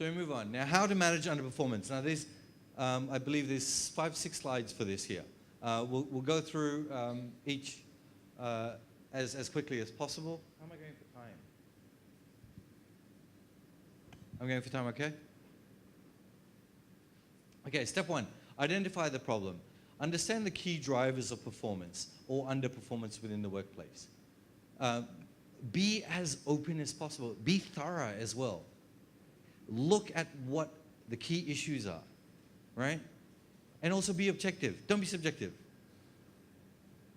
So we move on. Now, how to manage underperformance. Now, there's, I believe there's 5, 6 slides for this here. We'll go through each as quickly as possible. How am I going for time? I'm going for time, okay? Okay, step 1, identify the problem. Understand the key drivers of performance or underperformance within the workplace. Be as open as possible. Be thorough as well. Look at what the key issues are, right? And also be objective. Don't be subjective.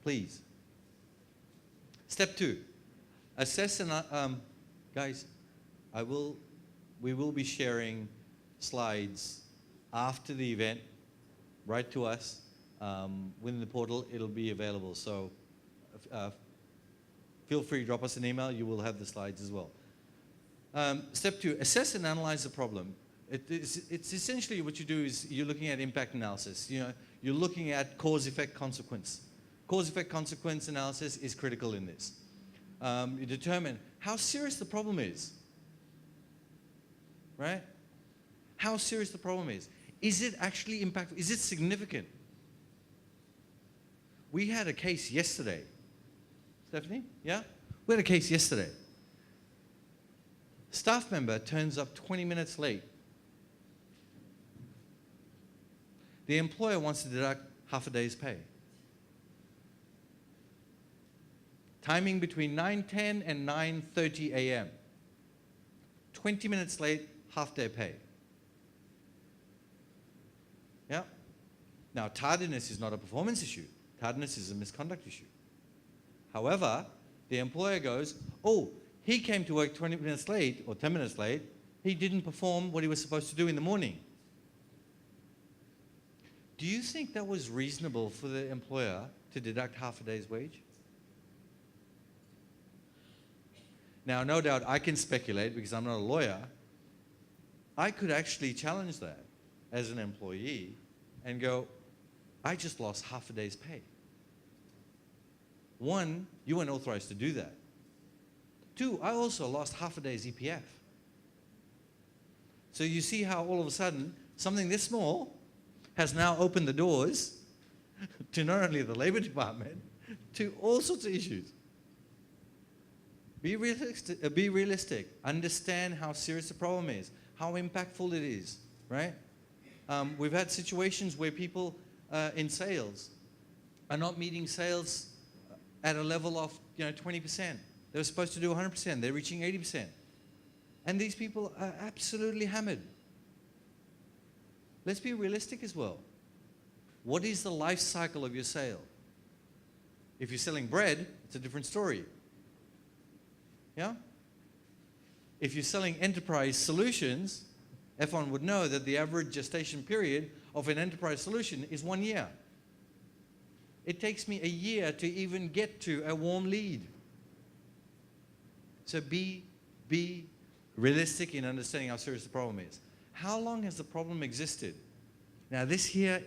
Please. Step 2, assess and, guys, we will be sharing slides after the event. Write to us within the portal. It'll be available. So feel free to drop us an email. You will have the slides as well. Step 2, assess and analyze the problem. It's essentially what you do is you're looking at impact analysis. You know, you're looking at cause-effect consequence. Cause-effect consequence analysis is critical in this. You determine how serious the problem is, right? How serious the problem is. Is it actually impactful? Is it significant? We had a case yesterday. Stephanie, yeah? We had a case yesterday. Staff member turns up 20 minutes late. The employer wants to deduct half a day's pay. Timing between 9:10 and 9:30 a.m. 20 minutes late, half day pay. Yeah? Now, tardiness is not a performance issue. Tardiness is a misconduct issue. However, the employer goes, oh, he came to work 20 minutes late or 10 minutes late. He didn't perform what he was supposed to do in the morning. Do you think that was reasonable for the employer to deduct half a day's wage? Now, no doubt I can speculate because I'm not a lawyer. I could actually challenge that as an employee and go, I just lost half a day's pay. 1, you weren't authorized to do that. 2, I also lost half a day's EPF. So you see how all of a sudden something this small has now opened the doors to not only the labor department, to all sorts of issues. Be realistic. Understand how serious the problem is, how impactful it is, right? We've had situations where people in sales are not meeting sales at a level of 20%. They were supposed to do 100%. They're reaching 80%. And these people are absolutely hammered. Let's be realistic as well. What is the life cycle of your sale? If you're selling bread, it's a different story. Yeah? If you're selling enterprise solutions, F1 would know that the average gestation period of an enterprise solution is 1 year. It takes me a year to even get to a warm lead. So be realistic in understanding how serious the problem is. How long has the problem existed? Now this here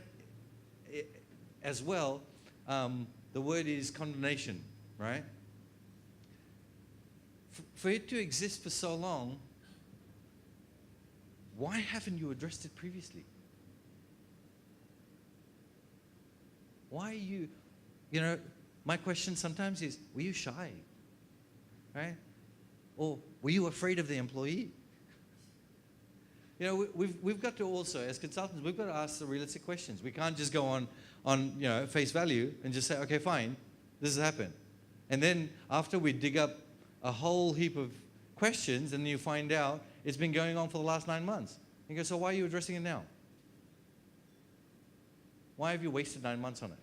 as well, the word is condemnation, right? For it to exist for so long, why haven't you addressed it previously? Why are you, my question sometimes is, were you shy? Right? Or were you afraid of the employee? We've got to also, as consultants, we've got to ask the realistic questions. We can't just go on face value and just say, okay, fine, this has happened. And then after we dig up a whole heap of questions, and you find out it's been going on for the last 9 months. You go, so why are you addressing it now? Why have you wasted 9 months on it?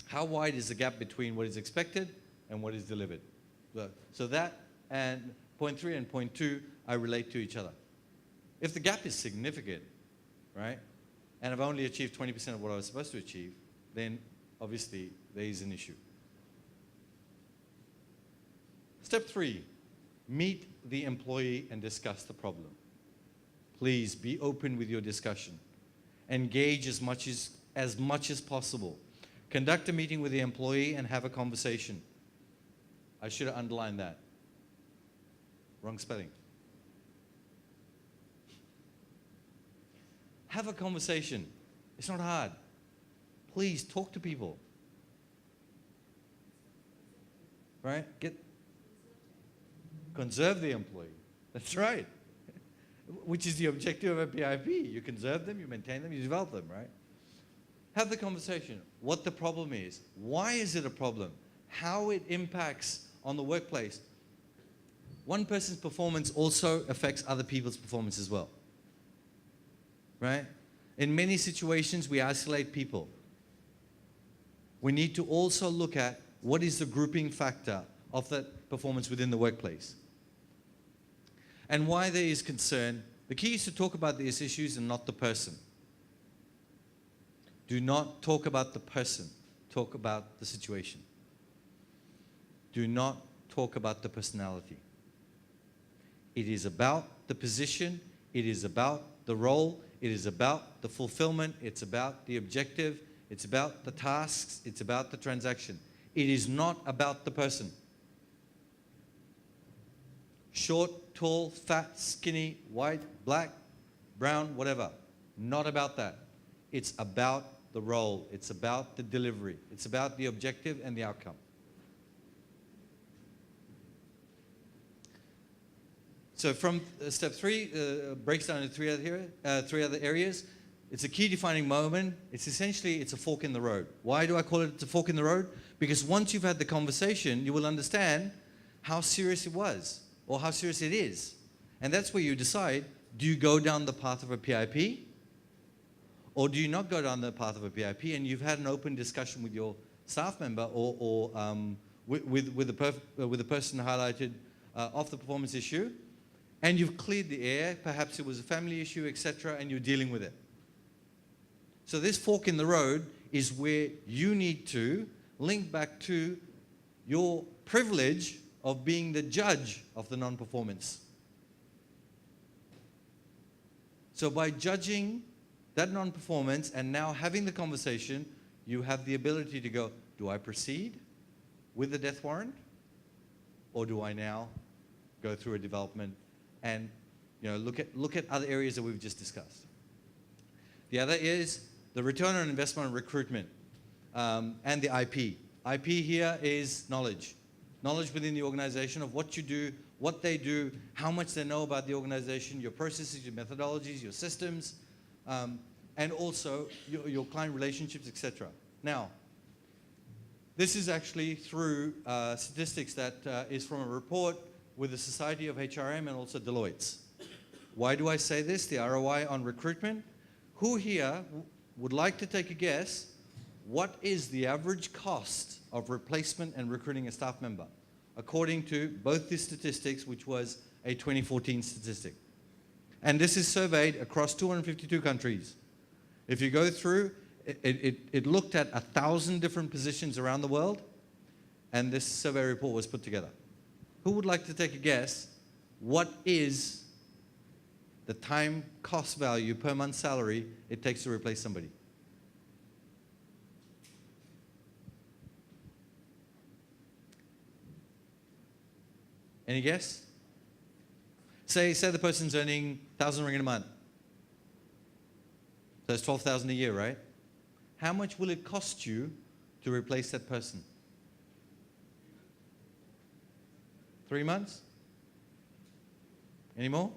How wide is the gap between what is expected and what is delivered? So that and point 3 and point 2, I relate to each other. If the gap is significant, right, and I've only achieved 20% of what I was supposed to achieve, then obviously there is an issue. Step 3, meet the employee and discuss the problem. Please be open with your discussion. Engage as much as possible. Conduct a meeting with the employee and have a conversation. I should have underlined that. Wrong spelling. Have a conversation. It's not hard. Please talk to people. Right? Conserve the employee. That's right. Which is the objective of a PIP. You conserve them, you maintain them, you develop them, right? Have the conversation. What the problem is. Why is it a problem? How it impacts on the workplace. One person's performance also affects other people's performance as well. Right? In many situations, we isolate people. We need to also look at what is the grouping factor of that performance within the workplace. And why there is concern. The key is to talk about these issues and not the person. Do not talk about the person. Talk about the situation. Do not talk about the personality. It is about the position. It is about the role. It is about the fulfillment. It's about the objective. It's about the tasks. It's about the transaction. It is not about the person. Short, tall, fat, skinny, white, black, brown, whatever. Not about that. It's about the role. It's about the delivery. It's about the objective and the outcome. So from step 3, breaks down into three other areas. It's a key defining moment. It's a fork in the road. Why do I call it a fork in the road? Because once you've had the conversation, you will understand how serious it was or how serious it is. And that's where you decide, do you go down the path of a PIP or do you not go down the path of a PIP, and you've had an open discussion with your staff member or with the person highlighted of the performance issue, and you've cleared the air. Perhaps it was a family issue, etc., and you're dealing with it. So this fork in the road is where you need to link back to your privilege of being the judge of the non-performance. So by judging that non-performance and now having the conversation, you have the ability to go, do I proceed with the death warrant? Or do I now go through a development and look at other areas that we've just discussed? The other is the return on investment on recruitment and the IP. IP here is knowledge. Knowledge within the organization of what you do, what they do, how much they know about the organization, your processes, your methodologies, your systems, and also your client relationships, etc. Now, this is actually through statistics that is from a report with the Society of HRM and also Deloitte's. Why do I say this? The ROI on recruitment. Who here would like to take a guess? What is the average cost of replacement and recruiting a staff member, according to both these statistics, which was a 2014 statistic? And this is surveyed across 252 countries. If you go through, it looked at 1,000 different positions around the world, and this survey report was put together. Who would like to take a guess? What is the time cost value per month salary it takes to replace somebody? Any guess? Say the person's earning 1,000 ringgit a month. So that's 12,000 a year, right? How much will it cost you to replace that person? 3 months? Any more?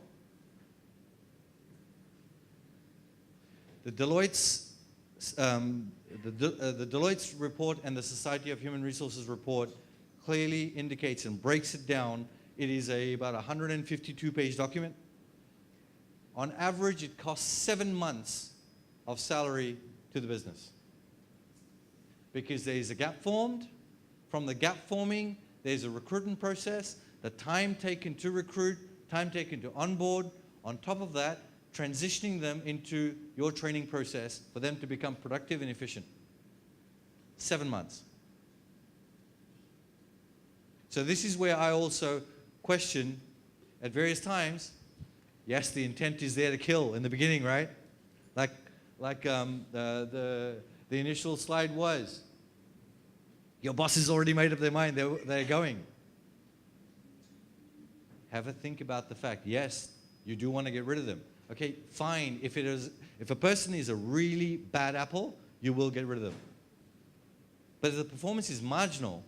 The Deloitte's report and the Society of Human Resources report clearly indicates and breaks it down. It is about a 152-page document. On average, it costs 7 months of salary to the business, because there is a gap formed. From the gap forming, there's a recruitment process, the time taken to recruit, time taken to onboard. On top of that, transitioning them into your training process for them to become productive and efficient. 7 months. So this is where I also question at various times, yes, the intent is there to kill in the beginning, right? Like the initial slide was. Your boss has already made up their mind, they're going. Have a think about the fact, yes, you do want to get rid of them. Okay, fine. If a person is a really bad apple, you will get rid of them. But if the performance is marginal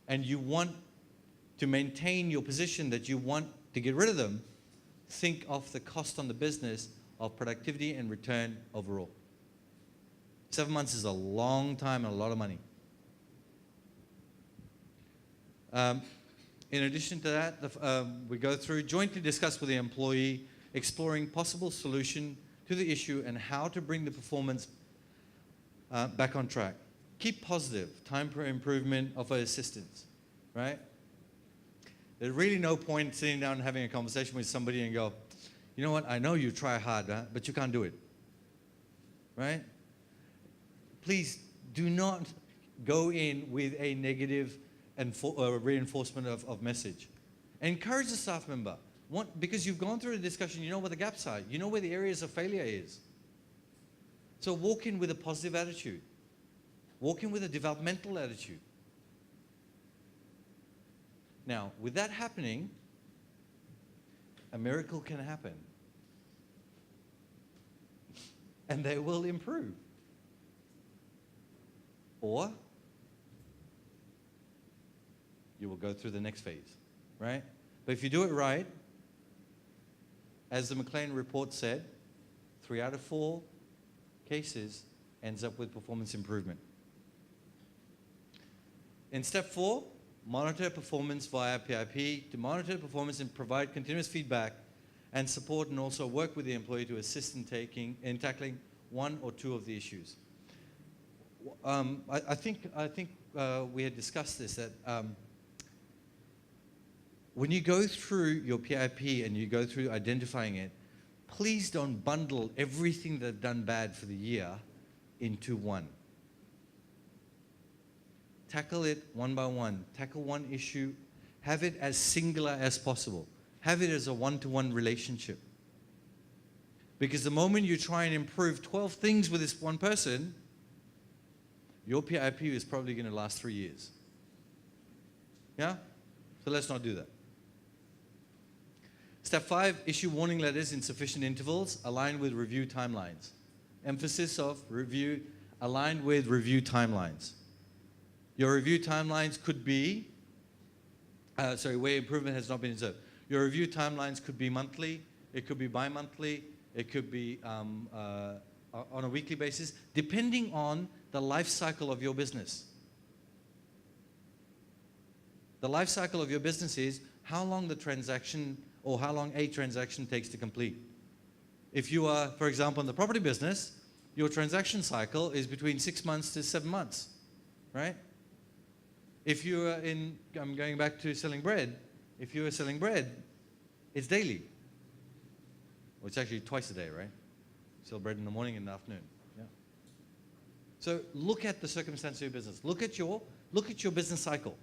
and you want to maintain your position that you want to get rid of them, think of the cost on the business of productivity and return overall. 7 months is a long time and a lot of money. In addition to that, we go through jointly discuss with the employee, exploring possible solution to the issue and how to bring the performance back on track. Keep positive, time for improvement, offer assistance, right? There's really no point sitting down and having a conversation with somebody and go, you know what, I know you try hard, but you can't do it, right? Please do not go in with a negative reinforcement of message. Encourage the staff member. Because you've gone through a discussion, you know where the gaps are. You know where the areas of failure is. So walk in with a positive attitude. Walk in with a developmental attitude. Now, with that happening, a miracle can happen. And they will improve. Or you will go through the next phase, right? But if you do it right, as the McLean report said, 3 out of 4 cases ends up with performance improvement. In step 4, monitor performance via PIP. To monitor performance and provide continuous feedback and support, and also work with the employee to assist in tackling 1 or 2 of the issues. I think we had discussed this, that when you go through your PIP and you go through identifying it, please don't bundle everything that they've done bad for the year into one. Tackle it one by one. Tackle one issue. Have it as singular as possible. Have it as a one-to-one relationship. Because the moment you try and improve 12 things with this one person, your PIP is probably going to last 3 years. Yeah? So let's not do that. Step 5, issue warning letters in sufficient intervals, aligned with review timelines. Emphasis of review, aligned with review timelines. Your review timelines could be, where improvement has not been observed. Your review timelines could be monthly, it could be bi-monthly, it could be on a weekly basis, depending on the life cycle of your business. The life cycle of your business is how long the transaction or how long a transaction takes to complete. If you are, for example, in the property business, your transaction cycle is between 6 months to 7 months, right? If you are I'm going back to selling bread, if you are selling bread, it's daily. Well, it's actually twice a day, right? Sell bread in the morning and in the afternoon. Yeah. So look at the circumstance of your business. Look at your business cycle.